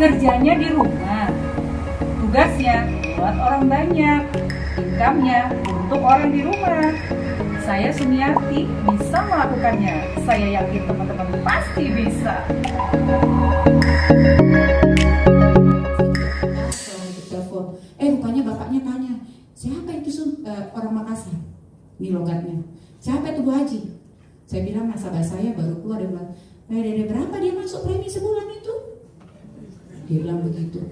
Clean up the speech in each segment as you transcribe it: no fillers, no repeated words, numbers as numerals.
Kerjanya di rumah, tugasnya buat orang banyak, income-nya untuk orang di rumah. Saya Sumiati bisa melakukannya. Saya yakin teman-teman pasti bisa. Telepon, rupanya bapaknya tanya, siapa itu orang Makassar? Ini logatnya. Siapa itu Bu Haji? Saya bilang nasabah saya baru keluar, dia bilang, Dede berapa dia masuk premi sebulan itu? Dia bilang begitu.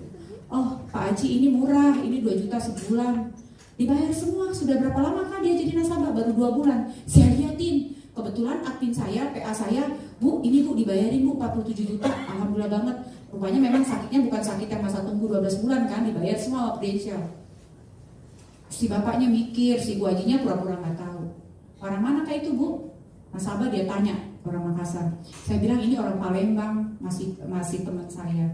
Oh Pak Haji ini murah, ini 2 juta sebulan. Dibayar semua, sudah berapa lama kan dia jadi nasabah? Baru 2 bulan. Saya liatin, kebetulan admin saya, PA saya, Bu ini Bu dibayarin Bu 47 juta, alhamdulillah banget. Rupanya memang sakitnya bukan sakit yang masa tunggu 12 bulan kan, dibayar semua prudential. Si bapaknya mikir, si Bu Hajinya pura-pura gak tahu. Orang mana kayak itu Bu? Nasabah dia tanya, orang Makassar. Saya bilang ini orang Palembang, masih teman saya.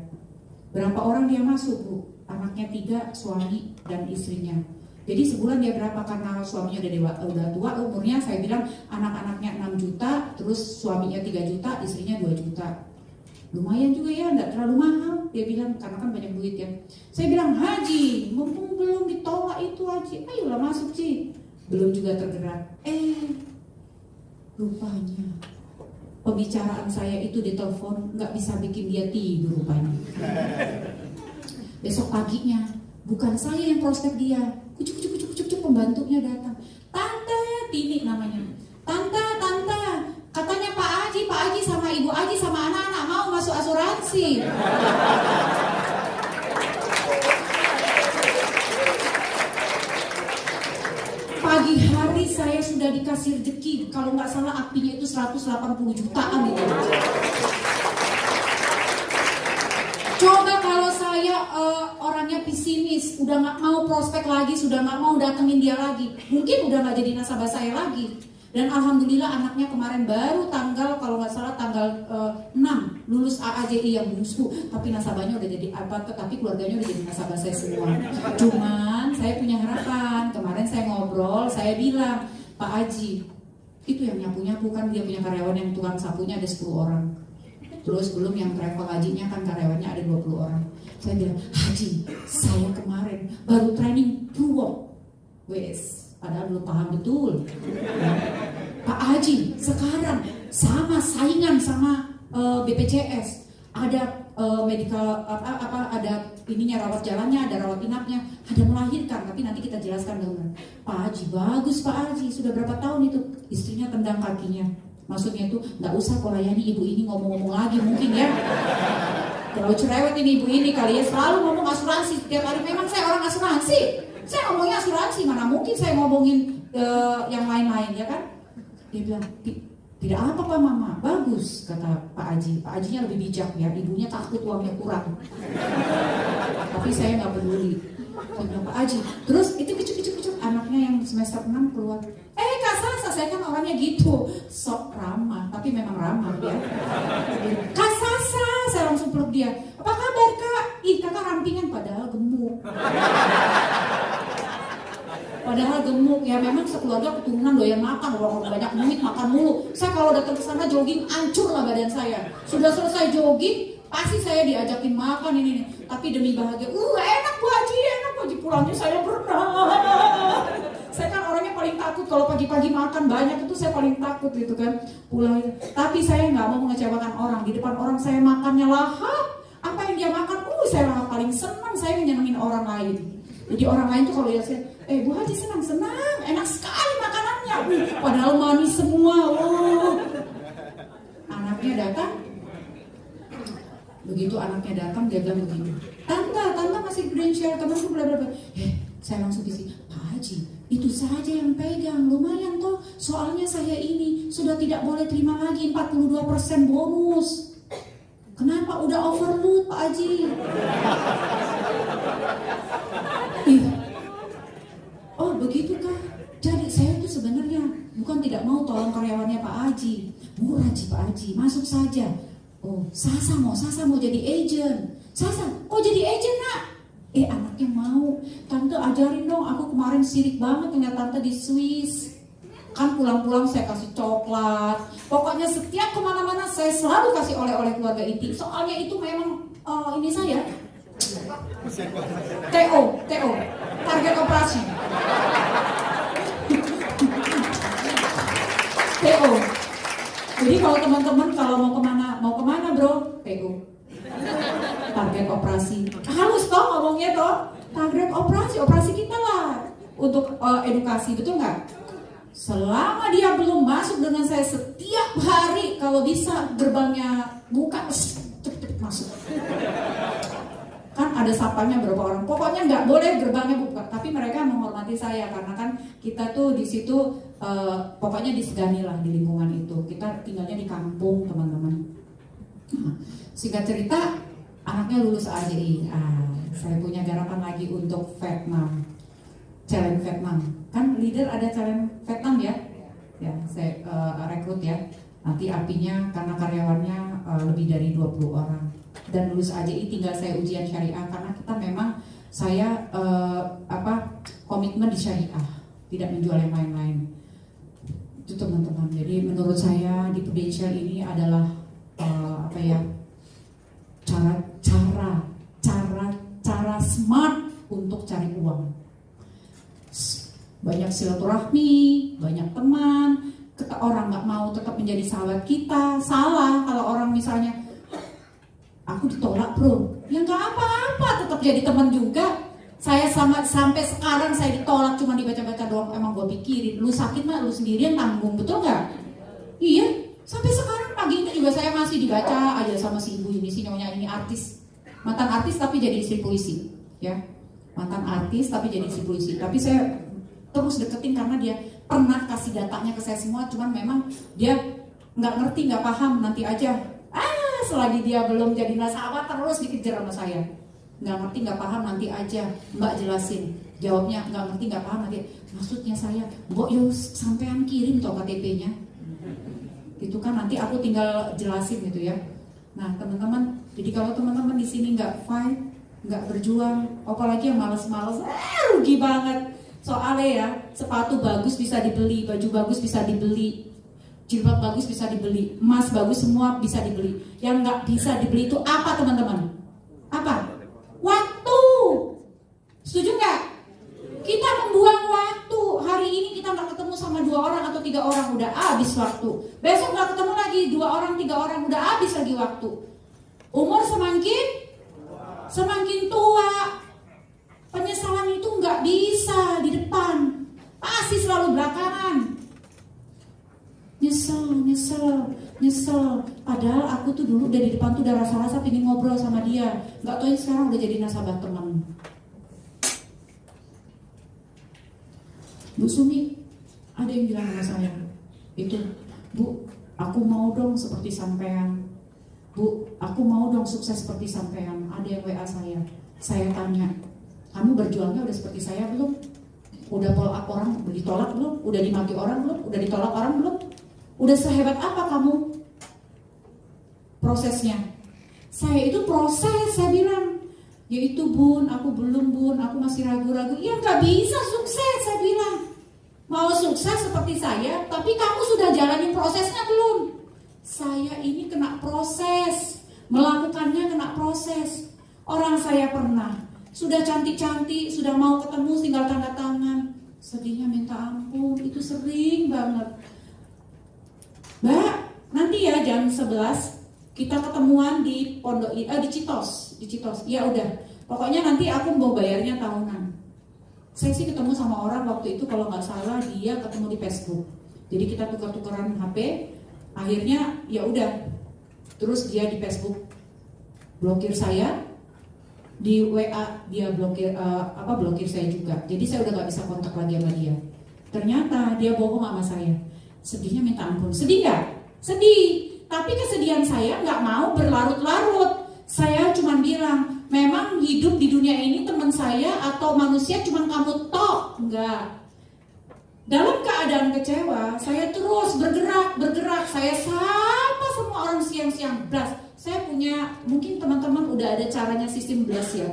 Berapa orang dia masuk Bu? Anaknya 3, suami dan istrinya. Jadi sebulan dia berapa? Karena suaminya udah tua umurnya, saya bilang anak-anaknya 6 juta, terus suaminya 3 juta, istrinya 2 juta. Lumayan juga ya, enggak terlalu mahal. Dia bilang, karena kan banyak duit ya. Saya bilang, Haji, mumpung belum ditolak itu Haji, ayolah masuk Ci. Belum juga tergerak. Rupanya pembicaraan saya itu di telepon nggak bisa bikin dia tidur rupanya. Besok paginya bukan saya yang prospek dia, kucuk pembantunya datang. Tante Tini namanya. Tante, katanya Pak Haji sama Ibu Haji sama anak-anak mau masuk asuransi. Pagi hari saya sudah dikasih rezeki, kalau nggak salah apinya itu 180 jutaan itu. Coba kalau saya orangnya pesimis, udah nggak mau prospek lagi, sudah nggak mau datengin dia lagi, mungkin udah nggak jadi nasabah saya lagi. Dan alhamdulillah anaknya kemarin baru kalau nggak salah tanggal 6 lulus AAJI yang bungsu, tapi nasabahnya udah jadi tapi keluarganya udah jadi nasabah saya semua. Cuman saya punya harapan, kemarin saya ngobrol, saya bilang, Pak Haji, itu yang nyapu-nyapu kan dia punya karyawan yang tukang sapunya ada 10 orang. Terus belum yang travel hajinya kan karyawannya ada 20 orang. Saya bilang, Haji, saya kemarin baru training Purwo. Padahal belum paham betul. Pak Haji, sekarang saingan sama BPJS. Ada medical ada ininya, rawat jalannya, ada rawat inapnya, ada melahirkan, tapi nanti kita jelaskan dulu. Pak Haji, bagus Pak Haji, sudah berapa tahun itu? Istrinya tendang kakinya. Maksudnya itu nggak usah melayani ibu ini ngomong-ngomong lagi mungkin ya. Kalau cerewet ini ibu ini kali ya, selalu ngomong asuransi setiap hari. Memang saya orang asuransi. Saya ngomongnya asuransi, mana mungkin saya ngomongin yang lain-lain ya kan? Dia bilang, tidak apa-apa Mama, bagus kata Pak Haji. Pak Hajinya lebih bijak ya, ibunya takut uangnya kurang. Tapi saya nggak peduli. Saya bilang, Pak Haji, terus itu kecuk anaknya yang semester 6 keluar. Kak Sasa, saya kan orangnya gitu, sok ramah, tapi memang ramah ya. Kak Sasa, saya langsung peluk dia. Apa kabar Kak? Ih kakak rampingan padahal gemuk. Padahal gemuk ya, memang sekeluarga keturunan doyan makan, orang banyak duit makan mulu. Saya kalau datang ke sana jogging hancur lah badan saya. Sudah selesai jogging, pasti saya diajakin makan ini. Tapi demi bahagia, enak Bu Haji, pulangnya saya berenang. Saya kan orangnya paling takut kalau pagi-pagi makan banyak itu saya paling takut gitu kan pulang. Tapi saya nggak mau mengecewakan orang. Di depan orang saya makannya lahap. Apa yang dia makan, saya lahap paling senang saya nyenengin orang lain. Jadi orang lain tuh kalau lihat saya, Bu Haji senang, enak sekali makanannya. Padahal manis semua. Anaknya datang. Begitu anaknya datang dia bilang begini, Tante masih prudential, temanku bla bla bla. Saya langsung bisik, Pak Haji, itu saja yang pegang, lumayan toh. Soalnya saya ini sudah tidak boleh terima lagi 42% bonus. Kenapa? Udah overload Pak Haji. Oh begitu kah? Jadi saya itu sebenarnya bukan tidak mau tolong karyawannya Pak Haji. Murah Haji Pak Haji, masuk saja. Oh Sasa mau jadi agent. Sasa, kok jadi agent nak? Anaknya mau. Tante ajarin dong, aku kemarin sirik banget ngeliat tante di Swiss. Kan pulang-pulang saya kasih coklat. Pokoknya setiap kemana-mana saya selalu kasih oleh-oleh keluarga inti. Soalnya itu memang ini saya TO, target operasi. TO. Jadi kalau teman-teman kalau mau kemana bro? TO. Target operasi. Halus toh ngomongnya toh. Target operasi kita lah untuk edukasi, betul nggak? Selama dia belum masuk dengan saya setiap hari, kalau bisa gerbangnya buka, cepet masuk. Kan ada sapanya berapa orang, pokoknya nggak boleh gerbangnya buka, tapi mereka menghormati saya karena kan kita tuh di situ pokoknya disegani lah di lingkungan itu. Kita tinggalnya di kampung teman-teman. Nah, singkat cerita, anaknya lulus AJI. Saya punya garapan lagi untuk Vietnam, challenge Vietnam. Kan leader ada challenge Vietnam ya, saya rekrut ya. Nanti apinya karena karyawannya lebih dari 20 orang. Dan lulus AJI tinggal saya ujian syariah karena kita memang saya komitmen di syariah, tidak menjual yang lain-lain. Itu teman-teman. Jadi menurut saya di Prudential ini adalah cara smart untuk cari uang. Banyak silaturahmi, banyak teman. Orang nggak mau tetap menjadi sahabat kita, salah kalau orang misalnya aku ditolak bro, ya nggak apa-apa, tetap jadi teman juga. Saya sampai sekarang saya ditolak cuma dibaca-baca doang. Emang gue pikirin, lu sakit mah lu sendirian tanggung, betul nggak? Iya, sampai sekarang pagi ini juga saya masih dibaca aja sama si ibu ini, si nyonya ini artis, mantan artis tapi jadi istri polisi, ya, mantan artis tapi jadi istri polisi. Tapi saya terus deketin karena dia pernah kasih datanya ke saya semua, cuman memang dia nggak ngerti, nggak paham, nanti aja. Selagi dia belum jadi nasabah terus dikejar sama saya. Nggak ngerti, nggak paham, nanti aja Mbak jelasin. Jawabnya nggak ngerti, nggak paham, nanti. Maksudnya saya, Mbok yo sampean kirim toh KTP-nya. Itu kan nanti aku tinggal jelasin gitu ya. Nah teman-teman, jadi kalau teman-teman di sini nggak fight, nggak berjuang, apalagi yang males-males, rugi banget. Soalnya ya, sepatu bagus bisa dibeli, baju bagus bisa dibeli, jilbab bagus bisa dibeli, emas bagus semua bisa dibeli. Yang nggak bisa dibeli itu apa teman-teman? Apa? Waktu. Setuju nggak? Kita membuang waktu. Hari ini kita nggak ketemu sama 2 orang atau 3 orang, udah habis waktu. Besok nggak ketemu lagi 2 orang, 3 orang, udah habis lagi waktu. Umur semakin tua, penyesalan itu nggak bisa di depan, pasti selalu belakangan. Nyesel. Padahal aku tuh dulu dari depan tuh udah rasa-rasa pengen ngobrol sama dia. Nggak tahu sekarang udah jadi nasabah teman. Bu Sumi, ada yang bilang sama saya, itu, Bu, aku mau dong seperti sampean. Bu, aku mau dong sukses seperti sampean. Ada yang WA saya tanya, kamu berjuangnya udah seperti saya belum? Udah orang ditolak belum? Udah dimaki orang belum? Udah ditolak orang belum? Udah sehebat apa kamu prosesnya? Saya itu proses, saya bilang. Yaitu bun, aku belum bun, aku masih ragu-ragu. Ya nggak bisa sukses, saya bilang. Mau sukses seperti saya, tapi kamu sudah jalanin prosesnya belum? Saya ini kena proses, melakukannya kena proses. Orang saya pernah, sudah cantik-cantik, sudah mau ketemu tinggal tanda tangan. Sedihnya minta ampun, itu sering banget. Mbak, nanti ya jam 11 kita ketemuan di Pondok di Citos. Ya udah. Pokoknya nanti aku mau bayarnya tahunan. Saya sih ketemu sama orang waktu itu kalau nggak salah dia ketemu di Facebook. Jadi kita tukar-tukaran HP. Akhirnya ya udah. Terus dia di Facebook blokir saya, di WA dia blokir saya juga. Jadi saya udah nggak bisa kontak lagi sama dia. Ternyata dia bohong sama saya. Sedihnya minta ampun. Sedih nggak? Sedih. Tapi kesedihan saya nggak mau berlarut-larut. Saya cuma bilang, memang hidup di dunia ini teman saya atau manusia cuma kamu tok. Enggak. Dalam keadaan kecewa, saya terus bergerak. Saya sapa semua orang siang-siang blast. Saya punya, mungkin teman-teman udah ada caranya sistem blast ya.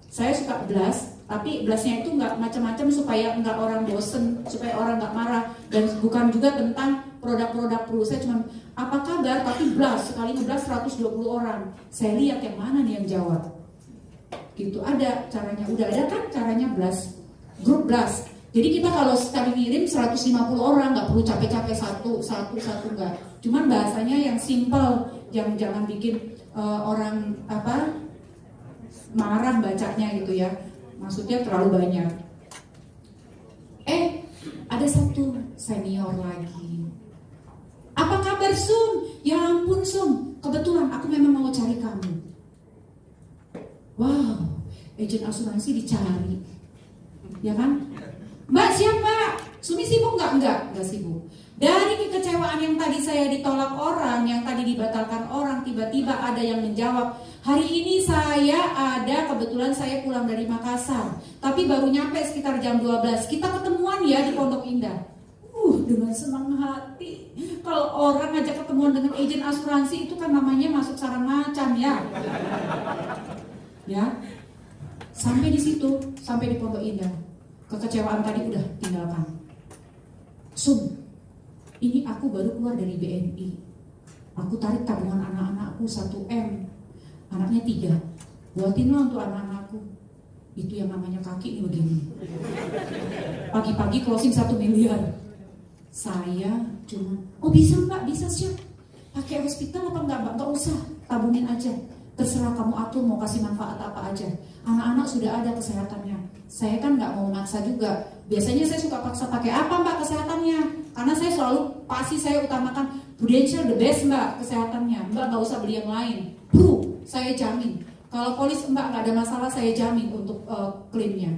Saya suka blast. Tapi blasnya itu nggak macam-macam supaya nggak orang bosen, supaya orang nggak marah, dan bukan juga tentang produk-produk perlu. Saya cuma apa kabar, tapi blas sekali ngeblas 120 orang. Saya lihat yang mana nih yang jawab. Gitu ada caranya, udah ada kan caranya blas, grup blas. Jadi kita kalau sekali ngirim 150 orang, nggak perlu capek-capek satu nggak. Cuman bahasanya yang simple, yang jangan bikin orang marah bacanya gitu ya. Maksudnya terlalu banyak. Ada satu senior lagi. Apa kabar Sun? Ya ampun Sun, kebetulan aku memang mau cari kamu. Wow, agen asuransi dicari, ya kan? Mbak siapa? Sumi sibuk nggak? Nggak sibuk. Dari kekecewaan yang tadi saya ditolak orang, yang tadi dibatalkan orang, tiba-tiba ada yang menjawab, hari ini kebetulan saya pulang dari Makassar, tapi baru nyampe sekitar jam 12. Kita ketemuan ya di Pondok Indah. Dengan senang hati. Kalau orang ngajak ketemuan dengan agen asuransi itu kan namanya masuk sarang macan ya. Ya. Sampai di situ, sampai di Pondok Indah. Kekecewaan tadi udah tinggalkan. Ini aku baru keluar dari BNI. Aku tarik tabungan anak-anakku 1M. Anaknya 3. Buatinlah untuk anak-anakku. Itu yang namanya kaki nih begini. Pagi-pagi closing 1 miliar. Saya cuma, bisa mbak, bisa siap. Pakai hospital apa enggak mbak? Enggak usah, tabungin aja. Terserah kamu atur mau kasih manfaat apa aja. Anak-anak sudah ada kesehatannya. Saya kan nggak mau maksa juga. Biasanya saya suka paksa pakai apa mbak kesehatannya? Karena saya selalu pasti saya utamakan Prudential the best mbak kesehatannya. Mbak nggak usah beli yang lain. Saya jamin. Kalau polis mbak nggak ada masalah, saya jamin untuk klaimnya.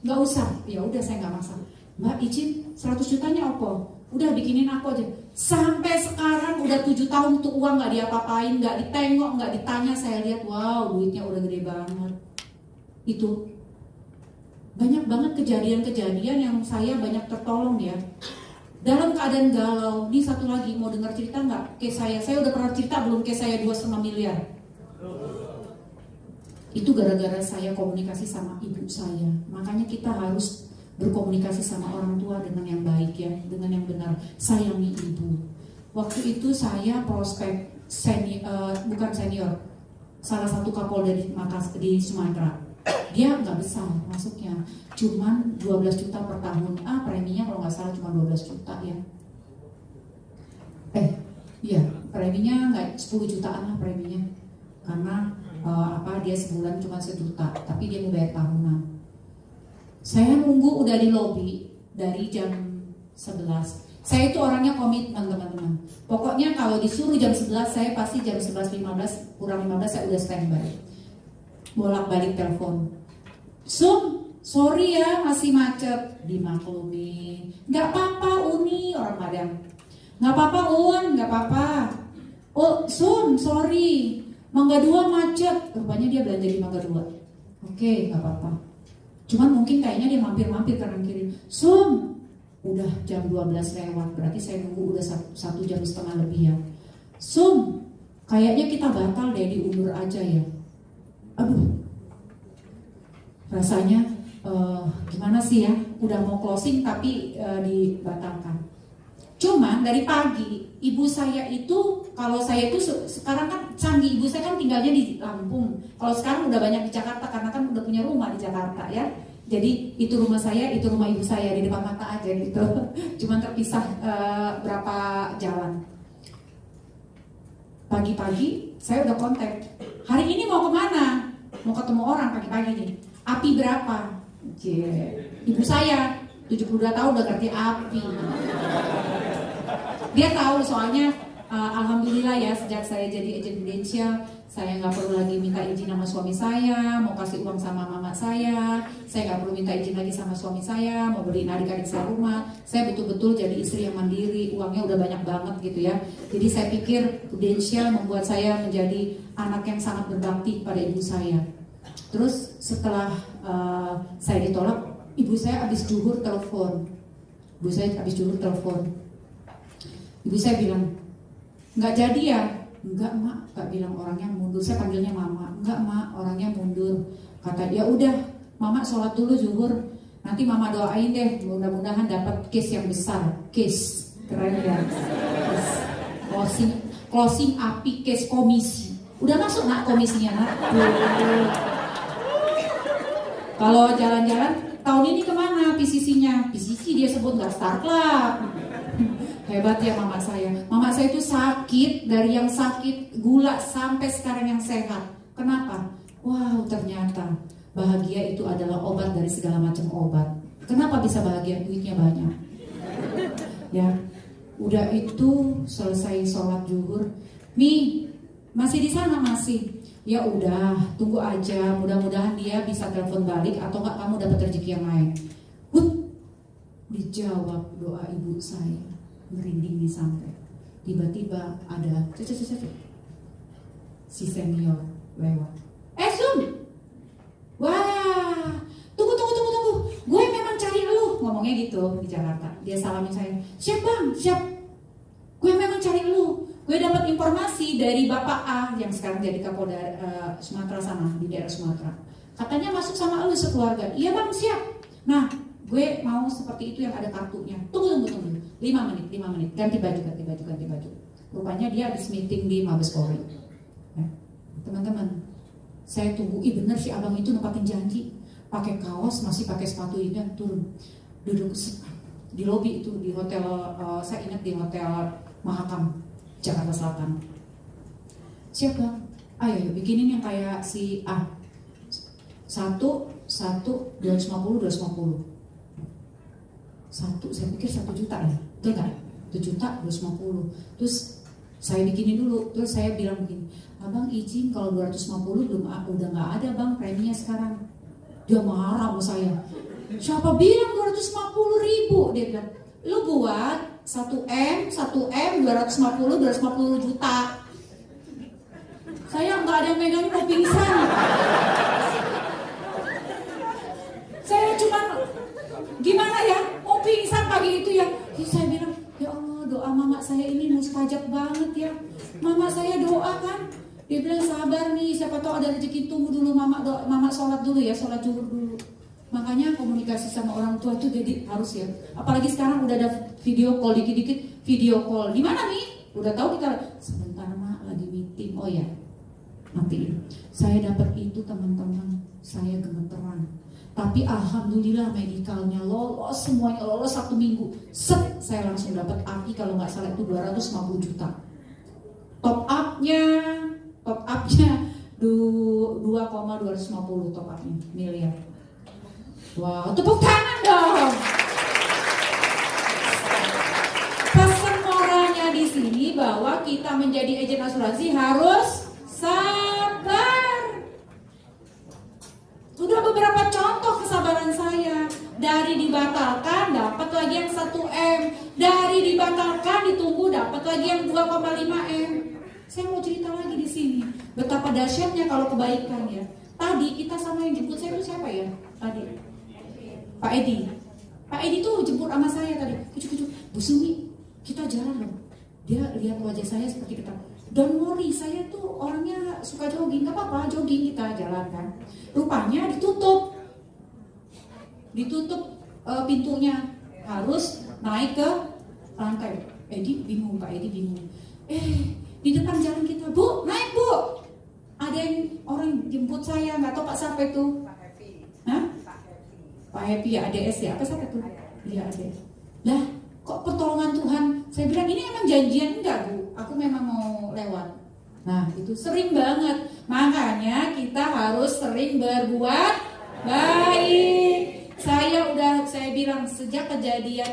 Nggak usah. Ya udah saya nggak maksa. Mbak izin 100 jutanya apa? Udah bikinin aku aja. Sampai sekarang udah 7 tahun tuh uang nggak diapa-apain, nggak ditengok, nggak ditanya. Saya lihat, wow duitnya udah gede banget. Itu banyak banget kejadian-kejadian yang saya banyak tertolong ya. Dalam keadaan galau. Ini satu lagi, mau dengar cerita nggak? Case saya udah pernah cerita belum case saya 2,5 miliar. Itu gara-gara saya komunikasi sama ibu saya. Makanya kita harus berkomunikasi sama orang tua dengan yang baik ya, dengan yang benar. Sayangi ibu. Waktu itu saya prospek bukan senior, salah satu kapolda di Sumatera. Dia nggak besar masuknya, cuman 12 juta per tahun. Preminya kalau nggak salah cuma 12 juta ya. Iya, preminya nggak 10 jutaan lah preminya, karena dia sebulan cuma 1 juta, tapi dia mau bayar tahunan. Saya nunggu udah di lobi dari jam 11. Saya itu orangnya komitmen teman-teman. Pokoknya kalau disuruh jam 11, saya pasti jam 11.15 kurang 15 saya udah standby. Bolak-balik telepon. Sorry ya masih macet. Dimaklumi. Gak apa-apa Uni, orang Padang. Gak apa-apa Un, gak apa-apa. Sorry. Mangga 2 macet. Rupanya dia belanja di Mangga 2. Oke, gak apa-apa. Cuman mungkin kayaknya dia mampir-mampir kanan kiri. Udah jam 12 lewat, berarti saya nunggu udah 1 jam setengah lebih ya. Kayaknya kita batal deh, diundur aja ya. Rasanya gimana sih ya, udah mau closing tapi dibatalkan. Cuman dari pagi, ibu saya itu, kalau saya itu sekarang kan canggih, ibu saya kan tinggalnya di Lampung. Kalau sekarang udah banyak di Jakarta karena kan udah punya rumah di Jakarta ya. Jadi itu rumah saya, itu rumah ibu saya di depan mata aja gitu. Cuman terpisah berapa jalan. Pagi-pagi saya udah kontak. Hari ini mau kemana? Mau ketemu orang pagi-pagi nih. Api berapa? Ibu saya 72 tahun udah ngerti api. Dia tahu soalnya alhamdulillah ya, sejak saya jadi agen Prudential, saya nggak perlu lagi minta izin sama suami saya, mau kasih uang sama mama saya nggak perlu minta izin lagi sama suami saya, mau beliin adik-adik saya rumah. Saya betul-betul jadi istri yang mandiri, uangnya udah banyak banget gitu ya. Jadi saya pikir Prudential membuat saya menjadi anak yang sangat berbakti pada ibu saya. Terus setelah saya ditolak, ibu saya habis zuhur telepon. Ibu saya bilang, nggak jadi ya? Enggak mak, nggak bilang orangnya mundur. Saya panggilnya mama. Enggak mak, orangnya mundur. Kata dia udah, Mama sholat dulu zuhur, nanti mama doain deh, mudah-mudahan dapat case yang besar. Case, keren ya. Case. Closing api case komisi. Udah masuk nak komisinya nak? Kalau jalan-jalan, tahun ini kemana PCC-nya? PCC dia sebut gak Star Club. Hebat ya mama saya. Mama saya itu sakit, dari yang sakit gula sampai sekarang yang sehat. Kenapa? Wow, ternyata bahagia itu adalah obat dari segala macam obat. Kenapa bisa bahagia? Duitnya banyak. Ya, udah itu selesai sholat zuhur. Mi, masih di sana masih? Ya udah, tunggu aja. Mudah-mudahan dia bisa telepon balik atau enggak kamu dapat rezeki yang lain. Dijawab doa ibu saya, merinding nih sampai. Tiba-tiba ada si senior lewat. Sun, wah, tunggu. Gue memang cari lu, ngomongnya gitu di Jakarta. Dia salamin saya. Siap bang, siap. Gue memang cari lu. Gue dapat informasi dari Bapak A yang sekarang jadi Kapolda Sumatera sana di daerah Sumatera. Katanya masuk sama lu sekeluarga. Iya bang, siap. Nah, gue mau seperti itu yang ada kartunya. Tunggu. 5 menit. Ganti baju. Rupanya dia habis meeting di Mabes Polri. Ya. Teman-teman, saya tunggu. Bener si abang itu nempatin janji. Pakai kaos, masih pakai sepatu ini, turun. Duduk di lobi itu di hotel. Saya ingat di hotel Mahakam Jakarta Selatan. Siap bang? Ayo bikinin yang kayak si A. 1, 250. Saya pikir 1 juta ya, betul kan? 1 juta 250. Terus saya bikinin dulu, terus saya bilang begini, abang izin kalau 250 udah nggak ada bang preminya sekarang. Dia marah sama saya. Siapa bilang 250.000? Dia bilang, lu buat 1M 250 juta. Saya nggak ada yang megang, mau pingsan. Saya cuma gimana ya, mau pingsan pagi itu ya. Saya bilang, ya Allah, doa mama saya ini mustajab banget ya. Mama saya doa kan. Dia bilang sabar nih, siapa tahu ada rezeki, tunggu dulu mama sholat dulu ya, sholat zuhur dulu. Makanya komunikasi sama orang tua itu jadi harus ya. Apalagi sekarang udah ada video call, dikit-dikit video call. Di mana nih? Udah tahu kita sebentar mak lagi meeting. Oh ya, matiin. Saya dapat itu teman-teman, saya gemeteran. Tapi alhamdulillah medikalnya lolos, semuanya lolos 1 minggu. Saya langsung dapat API kalau nggak salah itu 250 juta. Top up-nya 2,250 top up-nya miliar. Wow, tepuk tangan dong. Pesan moralnya di sini bahwa kita menjadi agen asuransi harus sabar. Sudah beberapa contoh kesabaran saya. Dari dibatalkan dapat lagi yang 1M, dari dibatalkan ditunggu dapat lagi yang 2,5M. Saya mau cerita lagi di sini betapa dahsyatnya kalau kebaikan ya. Tadi kita sama yang jemput saya itu siapa ya? Tadi Pak Edi. Pak Edi tuh jemput sama saya tadi. Kucuk-kucuk, Bu Sumi, kita jalan dong. Dia lihat wajah saya seperti kita. Don't worry, saya tuh orangnya suka jogging, gak apa-apa, jogging kita jalan kan. Rupanya ditutup pintunya, harus naik ke lantai. Edi bingung, Pak Edi bingung. Di depan jalan kita, Bu, naik Bu. Ada yang orang jemput saya, nggak tahu Pak siapa itu. Pak Happy. Hah? Pak Happy ya, ADS ya, apa siapa itu? Iya ADS. Lah, kok pertolongan Tuhan? Saya bilang ini emang janjian enggak Bu? Aku memang mau lewat. Nah itu sering banget. Makanya kita harus sering berbuat baik. Saya bilang sejak kejadian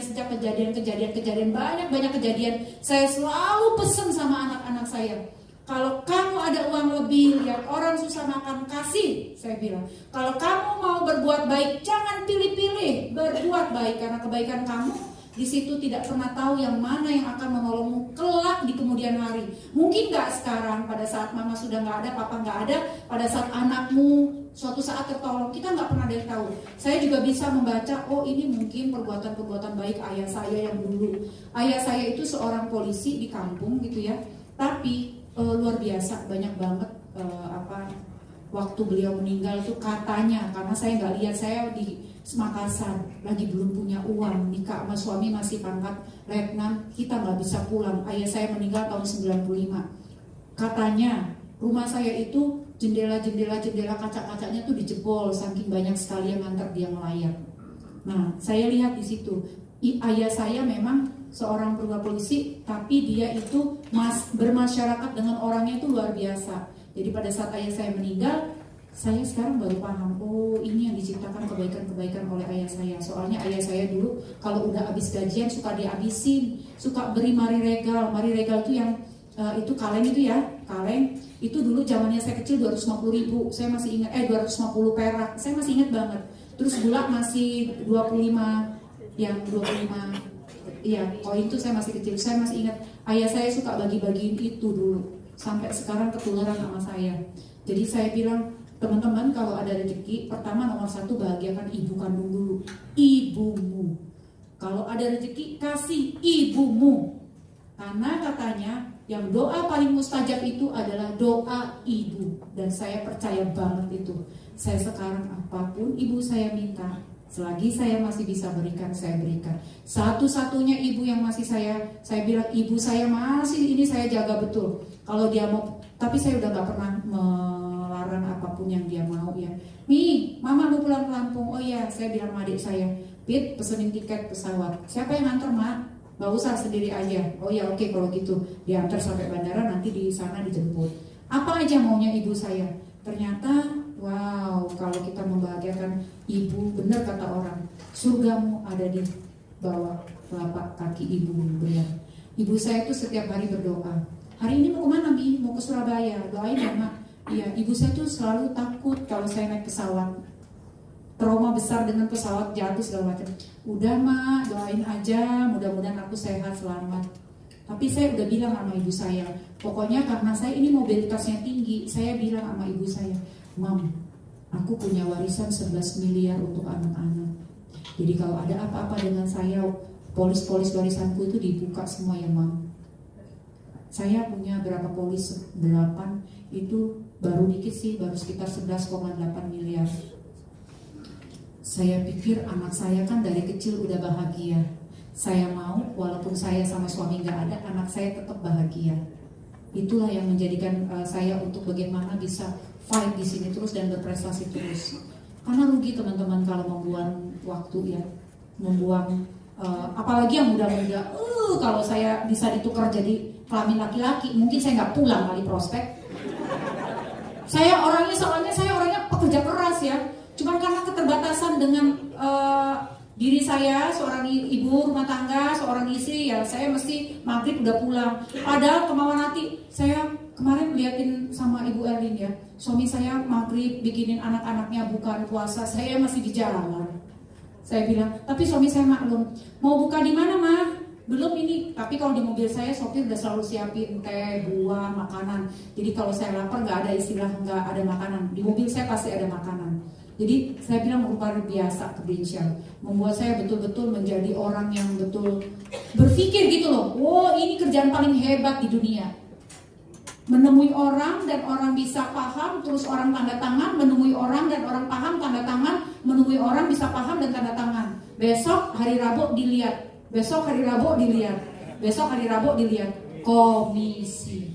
banyak kejadian, saya selalu pesan sama anak-anak saya, kalau kamu ada uang lebih, lihat orang susah makan, kasih. Saya bilang, kalau kamu mau berbuat baik, jangan pilih-pilih berbuat baik, karena kebaikan kamu di situ tidak pernah tahu yang mana yang akan menolongmu kelak di kemudian hari. Mungkin nggak sekarang, pada saat mama sudah nggak ada, papa nggak ada, pada saat anakmu suatu saat tertolong, kita nggak pernah ada yang tahu. Saya juga bisa membaca, oh ini mungkin perbuatan-perbuatan baik ayah saya yang dulu. Ayah saya itu seorang polisi di kampung gitu ya, tapi luar biasa, banyak banget waktu beliau meninggal tuh katanya, karena saya nggak lihat, saya di Makassar lagi belum punya uang, nikah sama suami masih pangkat letnan, kita nggak bisa pulang. Ayah saya meninggal tahun 95. Katanya rumah saya itu jendela kaca-kacanya tuh dijebol saking banyak sekali yang ngantar dia melayang. Nah, saya lihat di situ ayah saya memang seorang perwira polisi, tapi dia itu bermasyarakat dengan orangnya itu luar biasa. Jadi pada saat ayah saya meninggal, saya sekarang baru paham, oh ini yang diciptakan kebaikan-kebaikan oleh ayah saya. Soalnya ayah saya dulu kalau udah habis gajian suka dihabisin, suka beri mari regal. Mari regal itu yang itu kaleng itu ya, kaleng itu dulu zamannya saya kecil 250.000, saya masih ingat, 250 perak, saya masih ingat banget. Terus gula masih 25, yang 25, iya koin itu saya masih kecil, saya masih ingat ayah saya suka bagi-bagiin itu dulu, sampai sekarang ketularan sama saya. Jadi saya bilang, teman-teman kalau ada rezeki, pertama nomor satu bahagiakan ibu kandung dulu, ibumu. Kalau ada rezeki kasih ibumu, karena katanya yang doa paling mustajab itu adalah doa ibu, dan saya percaya banget itu. Saya sekarang apapun ibu saya minta, selagi saya masih bisa berikan, saya berikan. Satu-satunya ibu yang masih saya bilang ibu saya masih ini saya jaga betul. Kalau dia mau, tapi saya udah gak pernah melarang apapun yang dia mau ya. Nih, mama mau pulang ke Lampung. Oh iya, saya bilang sama adik saya, Pit, pesenin tiket pesawat. Siapa yang nganter, Mak? Gak usah, sendiri aja. Oh ya oke, kalau gitu diantar sampai bandara, nanti di sana dijemput. Apa aja maunya ibu saya. Ternyata wow, kalau kita membahagiakan ibu, benar kata orang, surgamu ada di bawah telapak kaki ibu. Benar. Ibu saya tuh setiap hari berdoa, hari ini mau kemana Bi? Mau ke Surabaya, doain ya Mak. Iya, ibu saya tuh selalu takut kalau saya naik pesawat, trauma besar dengan pesawat jatuh segala macam. Udah Mak, doain aja, mudah-mudahan aku sehat selamat. Tapi saya udah bilang sama ibu saya, pokoknya karena saya ini mobilitasnya tinggi, saya bilang sama ibu saya, Mam, aku punya warisan 11 miliar untuk anak-anak. Jadi kalau ada apa-apa dengan saya, polis-polis warisanku itu dibuka semua ya Mam. Saya punya berapa polis? 8, itu baru dikit sih, baru sekitar 11,8 miliar. Saya pikir anak saya kan dari kecil udah bahagia. Saya mau walaupun saya sama suami gak ada, anak saya tetap bahagia. Itulah yang menjadikan saya untuk bagaimana bisa fight di sini terus dan berprestasi terus. Karena rugi teman-teman kalau membuang waktu ya, membuang apalagi yang muda-muda. Kalau saya bisa ditukar jadi kelamin laki-laki, mungkin saya nggak pulang kali prospek. Saya orangnya pekerja keras ya. Cuman karena keterbatasan dengan diri saya, seorang ibu rumah tangga, seorang istri ya, saya mesti maghrib udah pulang. Padahal kemauan hati saya kemarin liatin sama Ibu Erlin ya, suami saya maghrib bikinin anak-anaknya buka puasa, saya masih di jalan. Saya bilang, tapi suami saya maklum, mau buka di mana mah? Belum ini, tapi kalau di mobil saya sopir udah selalu siapin teh, buah, makanan. Jadi kalau saya lapar nggak ada istilah nggak ada makanan, di mobil saya pasti ada makanan. Jadi saya bilang luar biasa kebencian, membuat saya betul-betul menjadi orang yang betul berpikir gitu loh. Wow, ini kerjaan paling hebat di dunia. Menemui orang dan orang bisa paham, terus orang tanda tangan, menemui orang dan orang paham tanda tangan, menemui orang bisa paham dan tanda tangan. Besok hari Rabu dilihat, besok hari Rabu dilihat, besok hari Rabu dilihat. Komisi.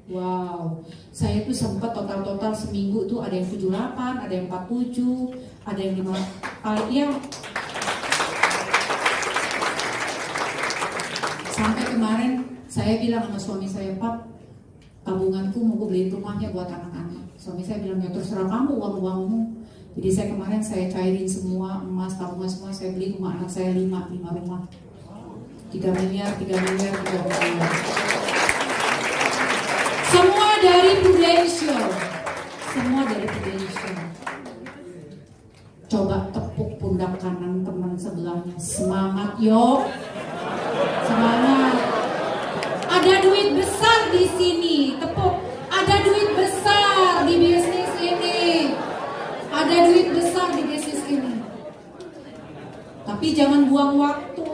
Wow, saya tuh sempat total seminggu tuh ada yang 78, ada yang 47, ada yang 5 ya. Sampai kemarin saya bilang sama suami saya, Pak, tabunganku mau beliin rumahnya buat anak-anak. Suami saya bilang, ya terserah kamu uang-uangmu. Jadi saya kemarin saya cairin semua emas, tabungan semua, saya beli rumah anak saya 5 rumah. 3 miliar. Semua dari Prudential. Coba tepuk pundak kanan teman sebelahnya. Semangat yo. Semangat. Ada duit besar di sini. Tepuk. Ada duit besar di bisnis ini. Ada duit besar di bisnis ini. Tapi jangan buang waktu.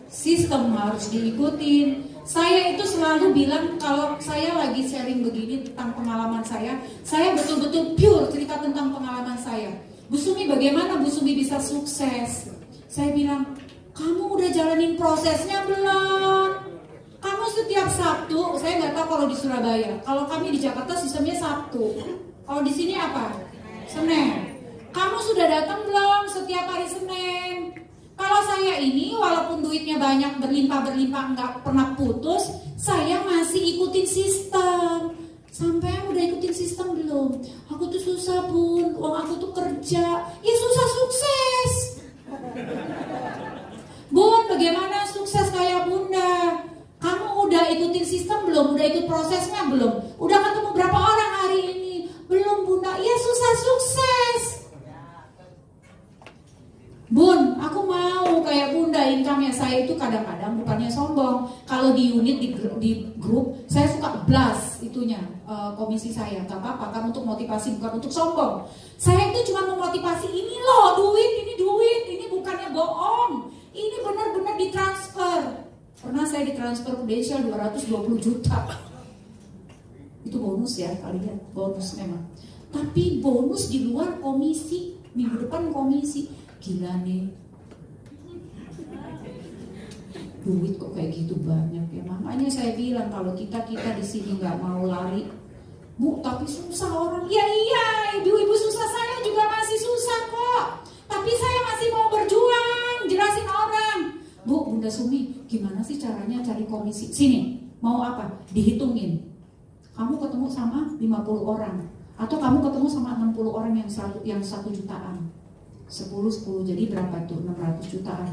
Sistem harus diikutin. Saya itu selalu bilang kalau saya lagi sharing begini tentang pengalaman saya betul-betul pure cerita tentang pengalaman saya. Bu Sumi, bagaimana Bu Sumi bisa sukses? Saya bilang, kamu udah jalanin prosesnya belum? Kamu setiap Sabtu, saya nggak tahu kalau di Surabaya. Kalau kami di Jakarta sistemnya Sabtu. Kalau di sini apa? Senin. Kamu sudah datang belum setiap hari Senin? Kalau saya ini walaupun duitnya banyak berlimpah-berlimpah nggak pernah putus, saya masih ikutin sistem. Sampai udah ikutin sistem belum? Aku tuh susah Bun, uang aku tuh kerja. Ya susah sukses. Bun, bagaimana sukses kayak Bunda? Kamu udah ikutin sistem belum? Udah ikut prosesnya belum? Udah ketemu berapa orang hari ini? Belum Bunda, ya susah sukses. Bun, aku mau kayak Bunda, income-nya saya itu kadang-kadang bukannya sombong. Kalau di unit, di grup, saya suka blast itunya, komisi saya. Gak apa-apa, kan untuk motivasi, bukan untuk sombong. Saya itu cuma memotivasi, ini loh duit, ini bukannya bohong. Ini benar-benar ditransfer. Pernah saya ditransfer Prudential 220 juta. Itu bonus ya, kalian, bonus memang. Tapi bonus di luar komisi, minggu depan komisi. Gila nih, duit kok kayak gitu banyak ya. Makanya saya bilang kalau kita di sini nggak mau lari, Bu, tapi susah orang. Ya iya, ibu-ibu susah, saya juga masih susah kok. Tapi saya masih mau berjuang, jelasin orang. Bu, Bunda Sumi, gimana sih caranya cari komisi? Sini, mau apa? Dihitungin. Kamu ketemu sama 50 orang, atau kamu ketemu sama 60 orang yang 1 jutaan. 10, jadi berapa tuh? 600 jutaan.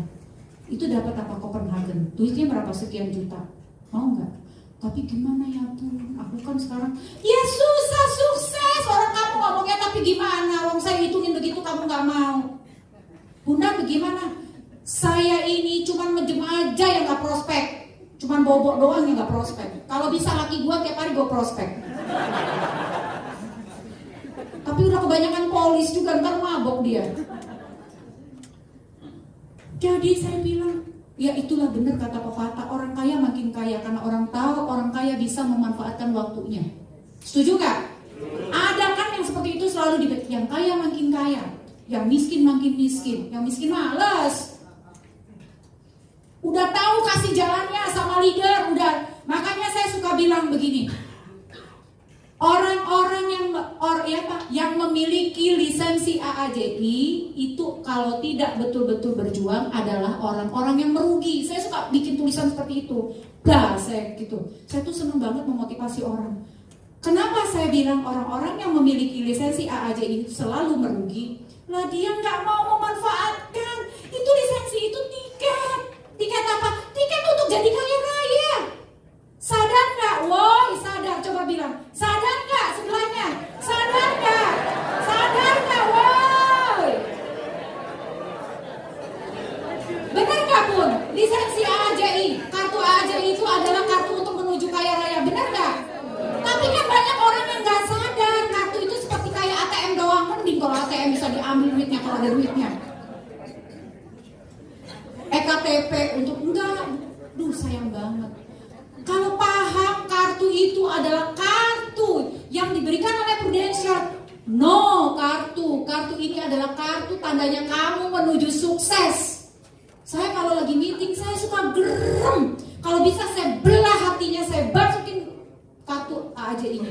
Itu dapat apa Copenhagen? Duitnya berapa sekian juta? Mau nggak? Tapi gimana ya Bun? Aku kan sekarang, ya susah sukses. Orang kamu ngomongnya tapi gimana? Orang saya hitungin begitu kamu nggak mau. Bunda bagaimana? Saya ini cuman menjem aja yang gak prospek. Cuman bobok doang yang gak prospek. Kalau bisa laki gua tiap hari gua prospek. Tapi udah kebanyakan polis juga, ntar mabok dia. Jadi saya bilang, ya itulah benar kata pepatah, orang kaya makin kaya. Karena orang tahu orang kaya bisa memanfaatkan waktunya. Setuju gak? Ada kan yang seperti itu selalu yang kaya makin kaya, yang miskin makin miskin. Yang miskin males. Udah tahu kasih jalannya sama leader, udah. Makanya saya suka bilang begini. Orang-orang yang memiliki lisensi AAJI itu kalau tidak betul-betul berjuang adalah orang-orang yang merugi. Saya suka bikin tulisan seperti itu. Saya gitu. Saya tuh seneng banget memotivasi orang. Kenapa saya bilang orang-orang yang memiliki lisensi AAJI itu selalu merugi? Lah dia nggak mau memanfaatkan. Itu lisensi itu tiket. Tiket apa? Tiket untuk jadi kaya raya. Sadar nggak? Woi, sadar. Coba bilang. Sadar nggak sebelahnya? Sadar nggak? Sadar nggak? Woi. Benar nggak Bun? Lisensi AAJI, kartu AAJI itu adalah kartu untuk menuju kaya raya. Benar nggak? Tapi kan banyak orang yang nggak sadar. Kartu itu seperti kayak ATM doang. Mending kalau ATM bisa diambil duitnya kalau ada duitnya. EKTP untuk enggak. Duh sayang banget. Kalau paham kartu itu adalah kartu yang diberikan oleh Prudential. No, kartu ini adalah kartu tandanya kamu menuju sukses. Saya kalau lagi meeting saya suka gerem. Kalau bisa saya belah hatinya, saya masukin kartu AAJI-nya.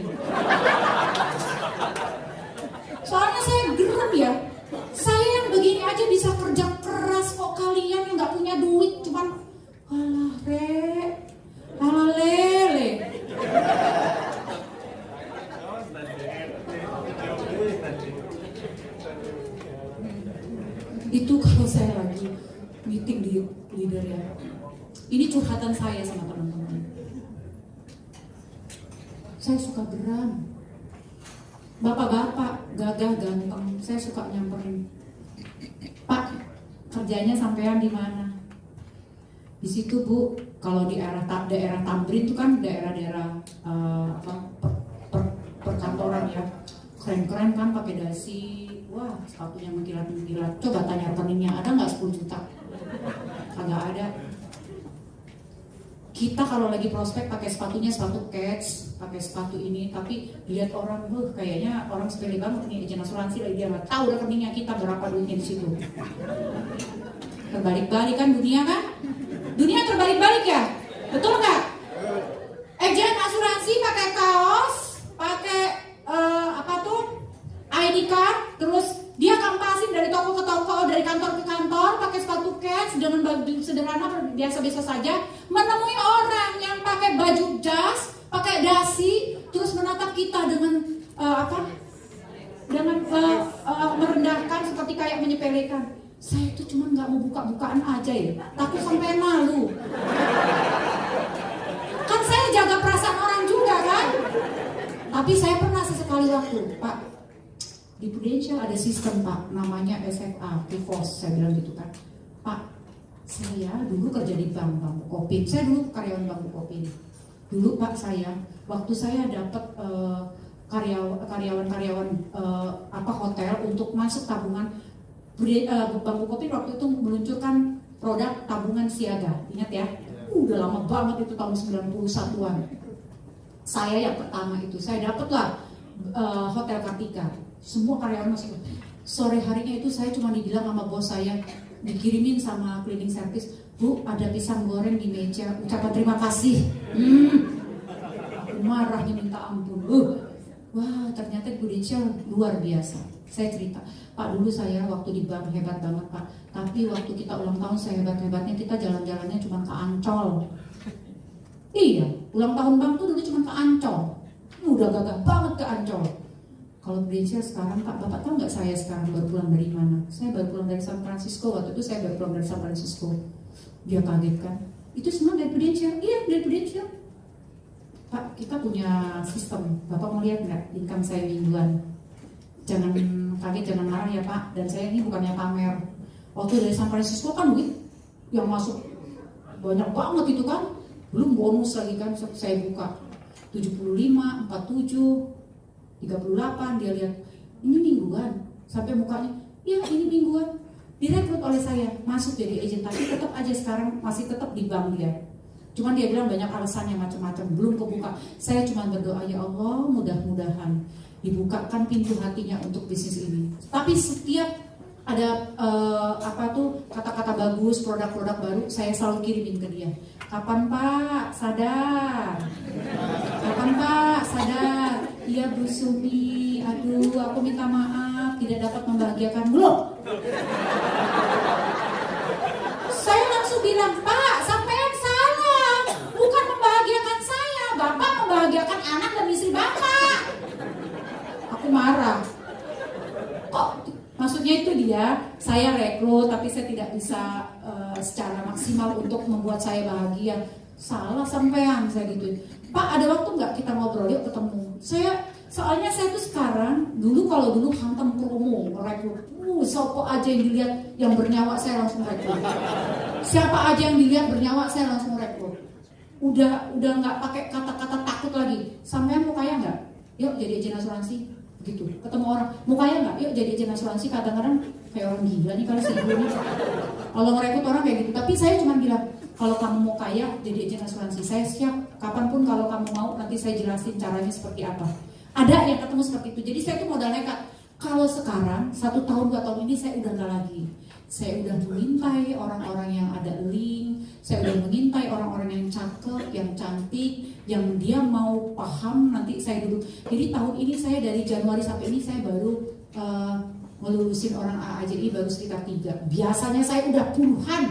Soalnya saya gerem ya. Saya yang begini aja bisa kerja keras kok, kalian yang nggak punya duit cuman alah lele. Itu kalau saya lagi meeting di leader ya. Ini curhatan saya sama teman-teman. Saya suka geram. Bapak-bapak gagah ganteng, saya suka nyamperin. Pak, kerjanya sampean di mana? Di situ Bu, kalau di daerah Tamrin itu kan daerah-daerah perkantoran ya, keren-keren kan pakai dasi, wah sepatunya mengkilat-mengkilat. Coba tanya rekeningnya, ada nggak 10 juta? Kagak ada. Kita kalau lagi prospek pakai sepatunya sepatu Keds, pakai sepatu ini, tapi lihat orang, kayaknya orang sepele banget nih agen asuransi lagi, dia nggak tahu rekeningnya kita berapa duitnya di situ. Terbalik-balik kan dunia kan? Dunia terbalik-balik ya, betul nggak? Agen asuransi pakai kaos, pakai ID card, terus dia kampasin dari toko ke toko, dari kantor ke kantor, pakai sepatu Keds dengan baju sederhana biasa-biasa saja, menemui orang yang pakai baju jas, pakai dasi, terus menatap kita dengan merendahkan, seperti kayak menyepelekan. Saya itu cuma nggak mau buka-bukaan aja ya, takut sampai malu. Kan saya jaga perasaan orang juga kan. Tapi saya pernah sesekali waktu, Pak, di Prudential ada sistem Pak, namanya SFA, PIVOS, saya bilang gitu kan. Pak, saya dulu kerja di bank Bukopin, saya dulu karyawan Bank Bukopin. Dulu Pak waktu saya dapat karyawan hotel untuk masuk tabungan, Bank Bukopin waktu itu meluncurkan produk tabungan siaga, ingat ya? Udah lama banget itu, tahun 91-an. Saya yang pertama itu, saya dapat lah Hotel Kartika. Semua karyawan masuk. Sore harinya itu saya cuma dibilang sama bos saya, dikirimin sama cleaning service, Bu, ada pisang goreng di meja, ucapan terima kasih. Aku marahnya minta ampun. Wah, ternyata Prudential luar biasa. Saya cerita, Pak, dulu saya waktu di bank hebat banget Pak, tapi waktu kita ulang tahun saya hebat-hebatnya, kita jalan-jalannya cuma ke Ancol. Iya, ulang tahun bank tuh dulu cuma ke Ancol. Udah gagah banget ke Ancol. Kalau Prudential sekarang, Pak, Bapak tahu nggak saya sekarang baru pulang dari mana? Saya baru pulang dari San Francisco, waktu itu saya baru pulang dari San Francisco. Dia kaget kan? Itu semua dari Prudential? Iya, dari Prudential. Pak, kita punya sistem, Bapak mau lihat nggak income saya mingguan? Jangan kaget, jangan marah ya Pak, dan saya ini bukannya pamer. Waktu dari San Francisco kan duit yang masuk banyak banget itu kan, belum bonus lagi kan, saya buka 75, 47, 38, dia lihat ini mingguan, sampai mukanya, iya ini mingguan, direkrut oleh saya masuk jadi agent, tapi tetap aja sekarang masih tetap di bank dia. Cuman dia bilang banyak alasannya macam-macam, belum kebuka. Saya cuma berdoa, ya Allah mudah-mudahan dibukakan pintu hatinya untuk bisnis ini. Tapi setiap ada kata-kata bagus, produk-produk baru, saya selalu kirimin ke dia. Kapan Pak sadar? Kapan Pak sadar? Iya Bu Sumi, aduh aku minta maaf tidak dapat membahagiakan belum. Saya langsung bilang, Pak, sampean salah, bukan membahagiakan saya, Bapak membahagiakan anak dan istri Bapak. Aku marah. Kok maksudnya itu dia, saya rekrut tapi saya tidak bisa secara maksimal untuk membuat saya bahagia. Salah sampean, saya gitu. Pak, ada waktu nggak kita ngobrol, yuk ketemu. Soalnya saya tuh sekarang, kalau dulu hantam promo, rekrut. Siapa aja yang dilihat yang bernyawa saya langsung rekrut. Siapa aja yang dilihat bernyawa saya langsung rekrut. Udah nggak pakai kata-kata takut lagi. Sampean mau kaya nggak? Yuk jadi agen asuransi. Gitu. Ketemu orang, mau kaya nggak? Yuk jadi agen asuransi. Kadang-kadang kayak orang gila nih kalau si ibu nih. Kalau ngerekrut orang kayak gitu. Tapi saya cuma bilang, kalau kamu mau kaya jadi agen asuransi, saya siap. Kapanpun kalau kamu mau, nanti saya jelasin caranya seperti apa. Ada yang ketemu seperti itu. Jadi saya tuh modal nekat. Kalau sekarang 1 tahun 2 tahun ini saya udah nggak lagi. Saya udah mengintai orang-orang yang ada link. Saya udah mengintai orang-orang yang cakep, yang cantik, yang dia mau paham nanti saya dulu. Jadi tahun ini saya dari Januari sampai ini saya baru ngelulusin orang AAJI baru sekitar 3. Biasanya saya udah puluhan.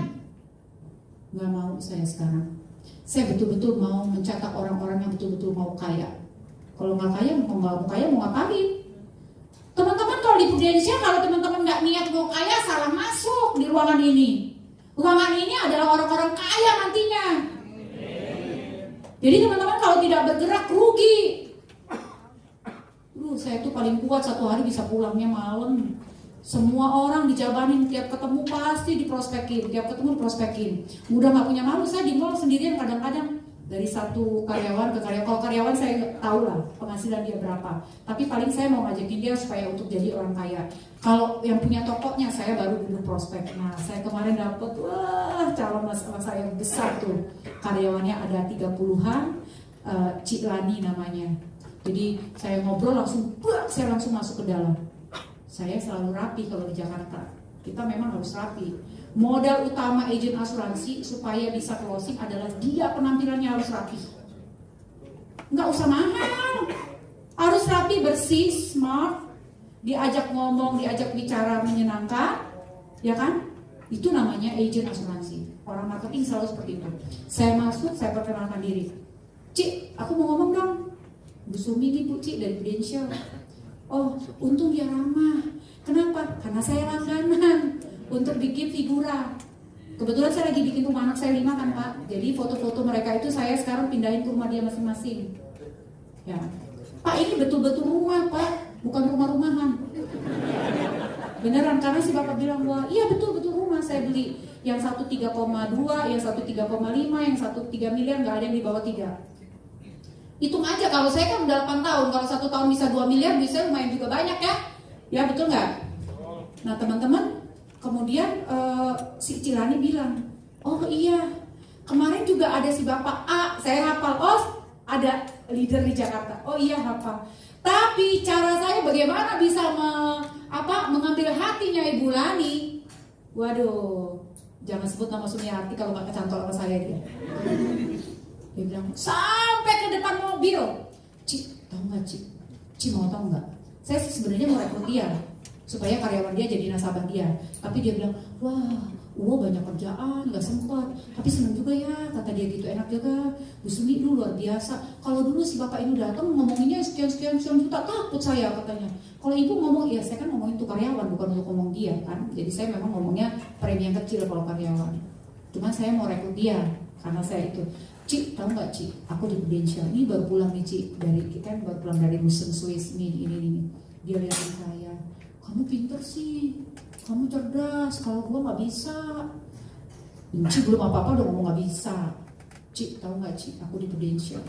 Nggak mau saya sekarang. Saya betul-betul mau mencetak orang-orang yang betul-betul mau kaya. Kalau nggak kaya, mau ngapain? Teman-teman kalau di Prudential, kalau teman-teman nggak niat mau kaya, salah masuk di ruangan ini. Ruangan ini adalah orang-orang kaya nantinya. Jadi teman-teman kalau tidak bergerak rugi. Saya tuh paling kuat 1 hari bisa pulangnya malam. Semua orang dijabanin, tiap ketemu pasti diprospekin, tiap ketemu diprospekin. Udah nggak punya malu, saya di mall sendirian kadang-kadang. Dari satu karyawan ke karyawan, kalau karyawan saya tahu lah penghasilan dia berapa. Tapi paling saya mau ngajakin dia supaya untuk jadi orang kaya. Kalau yang punya tokonya saya baru dulu prospek. Nah saya kemarin dapet, calon masalah saya besar tuh. karyawannya ada 30-an, Cik Lani namanya. Jadi saya ngobrol langsung, saya langsung masuk ke dalam. Saya selalu rapi kalau di Jakarta. Kita memang harus rapi. Modal utama agen asuransi supaya bisa closing adalah dia penampilannya harus rapi. Nggak usah mahal, harus rapi, bersih, smart, diajak ngomong, diajak bicara menyenangkan, ya kan? Itu namanya agen asuransi. Orang marketing selalu seperti itu. Saya masuk, saya perkenalkan diri. Cik, aku mau ngomong dong. Bu Sumi nih Bu Cik dari Prudential. Oh, untung dia ramah. Kenapa? Karena saya langganan untuk bikin figura. Kebetulan saya lagi bikin rumah anak saya 5 kan Pak. Jadi foto-foto mereka itu saya sekarang pindahin ke rumah dia masing-masing. Ya, Pak ini betul-betul rumah Pak, bukan rumah-rumahan. Beneran, karena si Bapak bilang wah iya betul-betul rumah saya beli. Yang satu 3,2, yang satu 3,5, yang satu 3 miliar, nggak ada yang di bawah 3. Hitung aja, kalau saya kan udah 8 tahun, kalau 1 tahun bisa 2 miliar, bisa lumayan juga banyak ya. Ya betul nggak? Nah teman-teman, kemudian si Cilani bilang, oh iya, kemarin juga ada si Bapak A, saya hafal, oh ada leader di Jakarta, oh iya hafal. Tapi cara saya bagaimana bisa mengambil hatinya Ibu Lani? Waduh, jangan sebut nama Sumiarti kalau nggak kecantol sama saya dia. Dia bilang, sampai ke depan mobil. Cik, tahu nggak Cik? Cik mau tahu nggak? Saya sih sebenarnya mau rekrut dia supaya karyawan dia jadi nasabah dia. Tapi dia bilang, wah, banyak kerjaan, nggak sempat. Tapi senang juga ya, kata dia gitu, enak juga. Bu Sumi dulu luar biasa. Kalau dulu si bapak ini datang ngomonginnya sekian juta, takut saya katanya. Kalau ibu ngomong, ya saya kan ngomongin untuk karyawan, bukan untuk ngomong dia kan. Jadi saya memang ngomongnya premi yang kecil kalau karyawan. Cuma saya mau rekrut dia karena saya itu. Cik, tahu nggak Cik? Aku di Prudential ini baru pulang nih Cik, dari kita baru pulang dari Musen Swiss ini. Dia lihatin saya, kamu pinter sih, kamu cerdas. Kalau gua nggak bisa. Cik belum apa-apa udah ngomong nggak bisa. Cik, tahu nggak Cik? Aku di Prudential.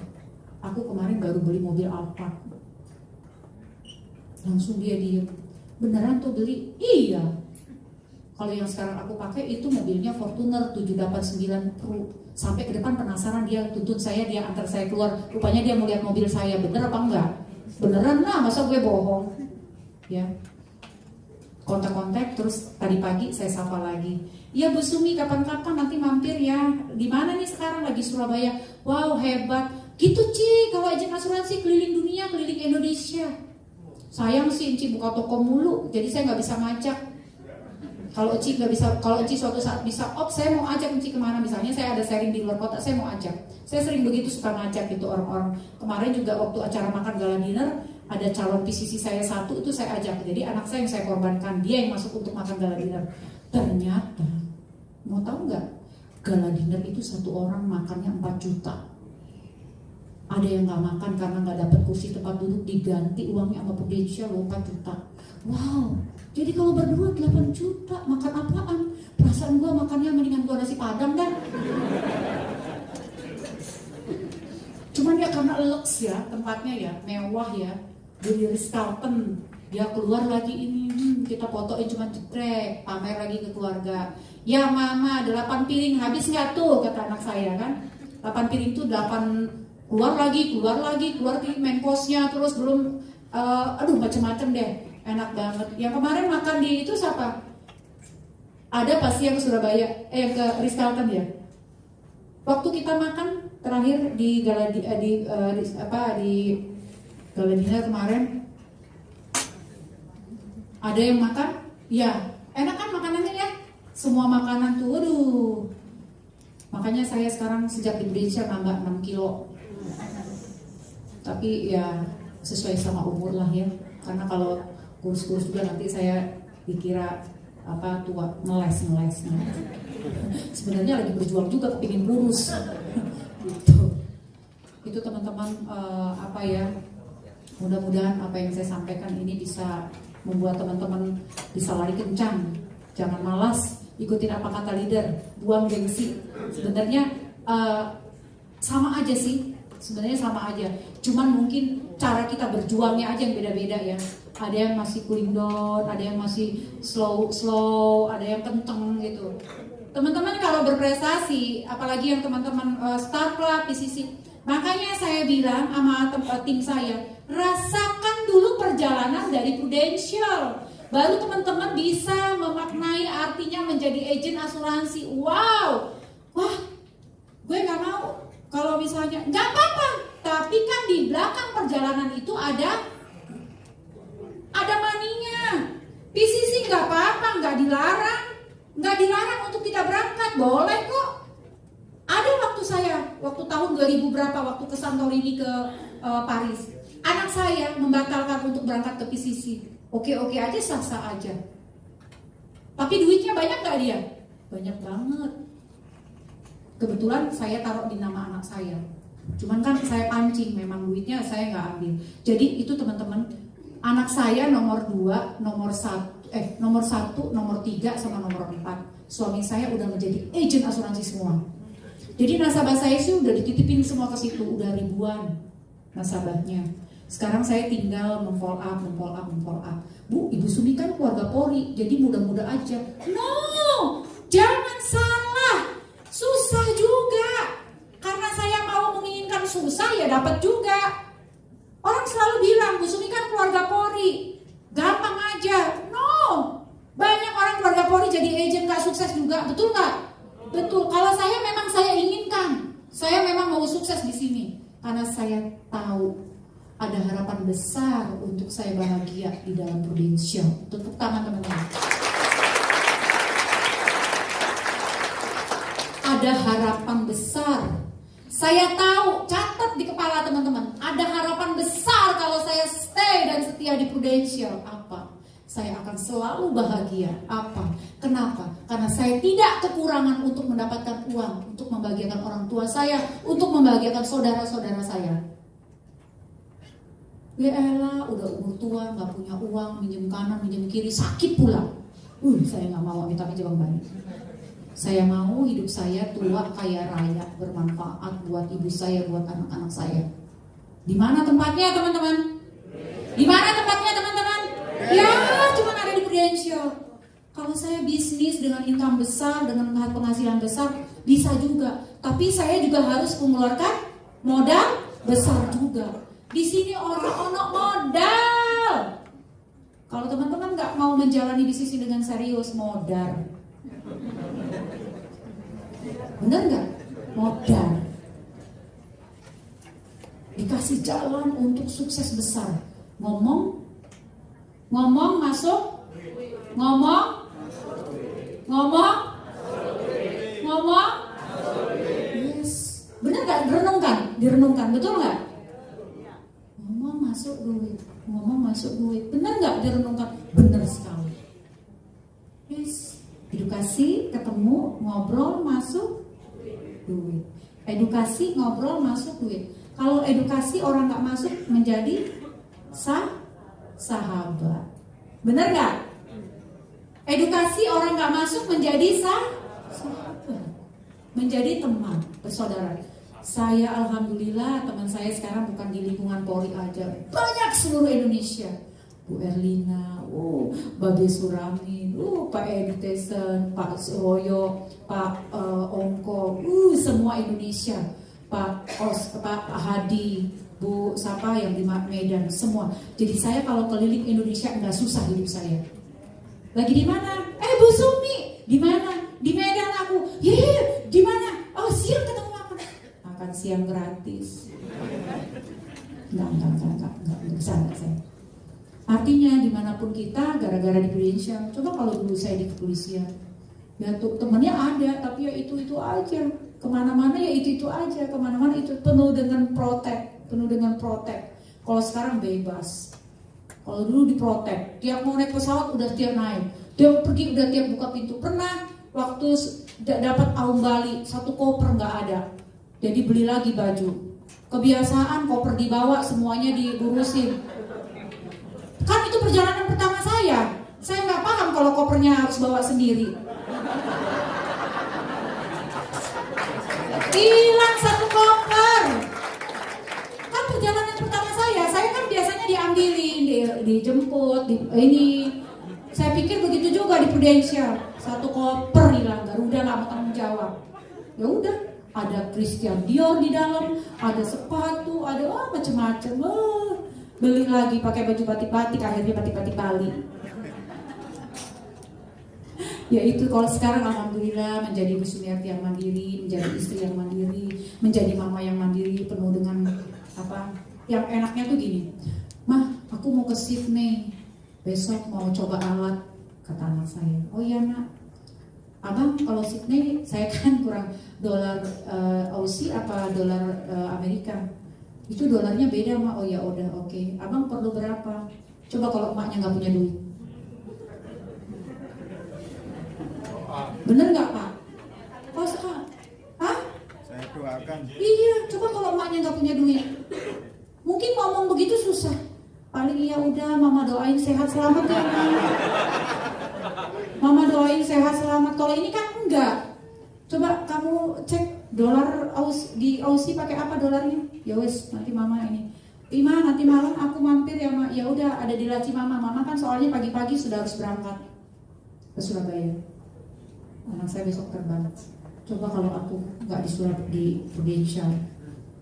Aku kemarin baru beli mobil Alphard. Langsung dia diem. Beneran tuh beli? Iya. Kalau yang sekarang aku pakai itu mobilnya Fortuner 789 Pro. Sampai ke depan penasaran, dia tuntut saya, dia antar saya keluar. Rupanya dia mau lihat mobil saya, bener apa enggak? Beneran lah, masa gue bohong? Ya. Kontak-kontak, terus tadi pagi saya sapa lagi. Iya Bu Sumi, kapan-kapan nanti mampir ya. Di mana nih sekarang? Lagi Surabaya. Wow, hebat. Gitu Ci, kalau agen asuransi keliling dunia, keliling Indonesia. Sayang sih Ci buka toko mulu, jadi saya nggak bisa ngajak. Kalau Ci nggak bisa, kalau Ci suatu saat bisa, saya mau ajak Ci kemana, misalnya saya ada sharing di luar kota, saya mau ajak. Saya sering begitu, suka ngajak gitu orang-orang. Kemarin juga waktu acara makan gala dinner, ada calon PCC saya satu, itu saya ajak. Jadi anak saya yang saya korbankan, dia yang masuk untuk makan gala dinner. Ternyata, mau tahu nggak, gala dinner itu satu orang makannya 4 juta. Ada yang nggak makan karena nggak dapat kursi tempat duduk, diganti uangnya sama Prudential 4 juta. Wow, jadi kalau berdua 8 juta, makan apaan? Perasaan gua makannya mendingan gua nasi padang kan. Cuman ya karena lux ya, tempatnya ya, mewah ya. Di Ritz-Carlton, dia keluar lagi ini, kita fotoin cuma jeprek, pamer lagi ke keluarga. Ya mama, 8 piring habis nggak tuh, kata anak saya kan. 8 piring tuh 8, keluar lagi, main kosnya, terus belum, macem-macem deh. Enak banget. Yang kemarin makan di itu siapa? Ada pasti yang ke Surabaya, yang ke Ritz-Carlton ya. Waktu kita makan terakhir di gala dinner kemarin, ada yang makan, ya enak kan makanannya ya. Semua makanan tuh, waduh. Makanya saya sekarang sejak di Indonesia nambah 6 kilo. Tapi ya sesuai sama umur lah ya. Karena kalau kurus-kurus juga nanti saya dikira tua, ngeles. Sebenarnya lagi berjuang juga kepingin kurus. Gitu. Itu teman-teman mudah-mudahan apa yang saya sampaikan ini bisa membuat teman-teman bisa lari kencang. Jangan malas, ikutin apa kata leader, buang gengsi. Sebenarnya sama aja sih. Sebenarnya sama aja, cuman mungkin cara kita berjuangnya aja yang beda-beda ya. Ada yang masih cooling down, ada yang masih slow, ada yang kenceng gitu. Teman-teman kalau berprestasi, apalagi yang teman-teman Star Club, PCC. Makanya saya bilang sama tim saya, rasakan dulu perjalanan dari Prudential. Baru teman-teman bisa memaknai artinya menjadi agen asuransi. Wow, wah, gue nggak mau. Kalau misalnya, nggak apa-apa. Tapi kan di belakang perjalanan itu ada maninya. PCC nggak apa-apa, nggak dilarang untuk kita berangkat, boleh kok. Ada waktu tahun 2000 berapa, waktu ke Santorini ke Paris, anak saya membatalkan untuk berangkat ke PCC. Oke aja, sah-sah aja. Tapi duitnya banyak nggak dia? Banyak banget. Kebetulan saya taruh di nama anak saya. Cuman kan saya pancing, memang duitnya saya nggak ambil. Jadi itu teman-teman, anak saya nomor 2, nomor 1, nomor 3 sama nomor 4. Suami saya udah menjadi agen asuransi semua. Jadi nasabah saya sih udah dititipin semua ke situ, udah ribuan nasabahnya. Sekarang saya tinggal memfollow up. Bu, Ibu Sumi kan keluarga Polri, jadi mudah-mudah aja. No, jangan salah. Susah juga. Karena saya mau menginginkan susah, ya dapat juga. Orang selalu bilang, Bu Sumi kan keluarga Polri, gampang aja. No, banyak orang keluarga Polri jadi agent gak sukses juga, betul nggak? Betul. Kalau saya inginkan, saya memang mau sukses di sini, karena saya tahu ada harapan besar untuk saya bahagia di dalam Prudential. Tepuk tangan teman-teman. Ada harapan besar. Saya tahu, catat di kepala teman-teman, ada harapan besar kalau saya stay dan setia di Prudential. Apa? Saya akan selalu bahagia. Apa? Kenapa? Karena saya tidak kekurangan untuk mendapatkan uang, untuk membahagiakan orang tua saya, untuk membahagiakan saudara-saudara saya. Ya elah, udah umur tua, gak punya uang, minjem kanan, minjem kiri, sakit pula. Saya gak mau amit-amit Bang Bani. Saya mau hidup saya tua, kaya raya, bermanfaat buat ibu saya, buat anak-anak saya. Di mana tempatnya teman-teman? Di mana tempatnya teman-teman? Ya, cuma ada di Prudential. Kalau saya bisnis dengan income besar, dengan penghasilan besar, bisa juga. Tapi saya juga harus mengeluarkan modal besar juga. Di sini orang-orang modal. Kalau teman-teman nggak mau menjalani bisnis dengan serius, modal. Benar nggak? Modal. Dikasih jalan untuk sukses besar. Ngomong masuk. Ngomong. Yes. Benar nggak? Direnungkan, betul nggak? Ngomong masuk duit. Benar nggak direnungkan? Benar sekali. Yes. Edukasi, ketemu, ngobrol, masuk duit. Edukasi, ngobrol, masuk duit. Kalau edukasi orang nggak masuk, menjadi sahabat. Benar nggak? Edukasi orang nggak masuk, menjadi sahabat, menjadi teman, bersaudara. Saya alhamdulillah teman saya sekarang bukan di lingkungan Polri aja, banyak seluruh Indonesia. Bu Erlina, Babe Surami, Pak Edi Tesen, Pak Suroyo, Pak Ongko, semua Indonesia, Pak Hadi, Bu siapa yang di Medan, semua. Jadi saya kalau keliling Indonesia nggak susah hidup saya. Lagi di mana? Bu Sumi, di mana? Di Medan aku. Di mana? Oh, siang ketemu apa? Makan siang gratis. Enggak bisa saya. Artinya dimanapun kita, gara-gara di Prudential. Coba kalau dulu saya di kepolisian, ya tuh temennya ada, tapi ya itu aja. Kemana-mana ya itu aja. Kemana-mana itu penuh dengan protek. Kalau sekarang bebas. Kalau dulu diprotek, tiap mau naik pesawat udah tiap naik, tiap pergi udah tiap buka pintu. Pernah waktu dapat Aum Bali, satu koper nggak ada, jadi beli lagi baju. Kebiasaan koper dibawa, semuanya diurusin. Kan itu perjalanan pertama saya nggak paham kalau kopernya harus bawa sendiri. Hilang satu koper. Kan perjalanan pertama saya kan biasanya diambilin, dijemput, ini. Saya pikir begitu juga di Prudential. Satu koper hilang, Garuda nggak mau tanggung jawab. Ya udah, ada Christian Dior di dalam, ada sepatu, ada macam-macam. Beli lagi pakai baju batik-batik, akhirnya batik-batik Bali. Ya itu, kalau sekarang alhamdulillah menjadi Ibu Sumiati yang mandiri, menjadi istri yang mandiri, menjadi mama yang mandiri, penuh dengan apa? Yang enaknya tuh gini, "Mah, aku mau ke Sydney, besok mau coba alat," kata anak saya. "Oh iya nak, abang kalau Sydney saya kan kurang dolar Aussie apa dolar Amerika, itu dolarnya beda mah." "Oh ya udah oke. Abang perlu berapa?" Coba kalau emaknya nggak punya duit. Bener nggak Pak? Oh sekarang, Saya doakan. Iya, coba kalau emaknya nggak punya duit, mungkin ngomong begitu susah. Paling ya udah, mama doain sehat selamat ya. Mama doain sehat selamat. Kalau ini kan enggak. Coba kamu cek dolar di Aussie pakai apa dolarnya? Ya wes, nanti mama ini. "Ima, nanti malam aku mampir ya mak." Ya udah, ada di laci mama. Mama kan soalnya pagi-pagi sudah harus berangkat ke Surabaya. Anak saya besok terbang. Coba kalau aku nggak di Prudential,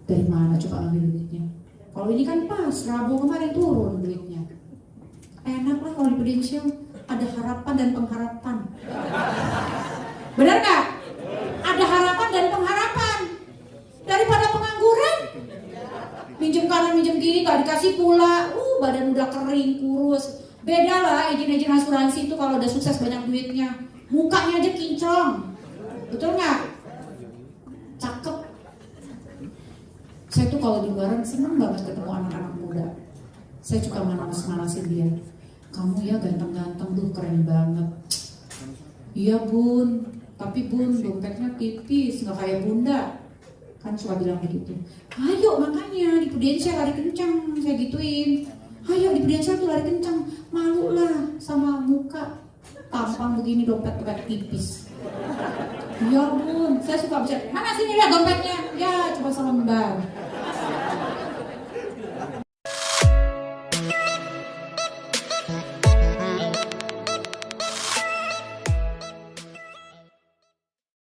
dari mana coba ambil duitnya? Kalau ini kan pas, Rabu kemarin turun duitnya. Enak lah kalau di Prudential, ada harapan dan pengharapan. Benar nggak? Ada harapan dan pengharapan. Daripada pengangguran, minjem kanan minjem kiri nggak dikasih pula, badan udah kering kurus. Beda lah agen-agen asuransi itu kalau udah sukses banyak duitnya, mukanya aja kinclong, betul nggak? Cakep. Saya tuh kalau di luaran seneng banget ketemu anak-anak muda. Saya suka manas-manasin dia. "Kamu ya ganteng-ganteng tuh, keren banget." "Iya bun, tapi bun dompetnya tipis, nggak kayak bunda." Kan suka bilang begitu. "Ayo makanya di Prudential lari kencang," saya gituin. "Ayo di Prudential tuh lari kencang, malu lah sama muka tampang begini dompet tipis." "Iya bun," saya suka bisa, "Mana sini lihat dompetnya?" "Ya coba sama Mbak."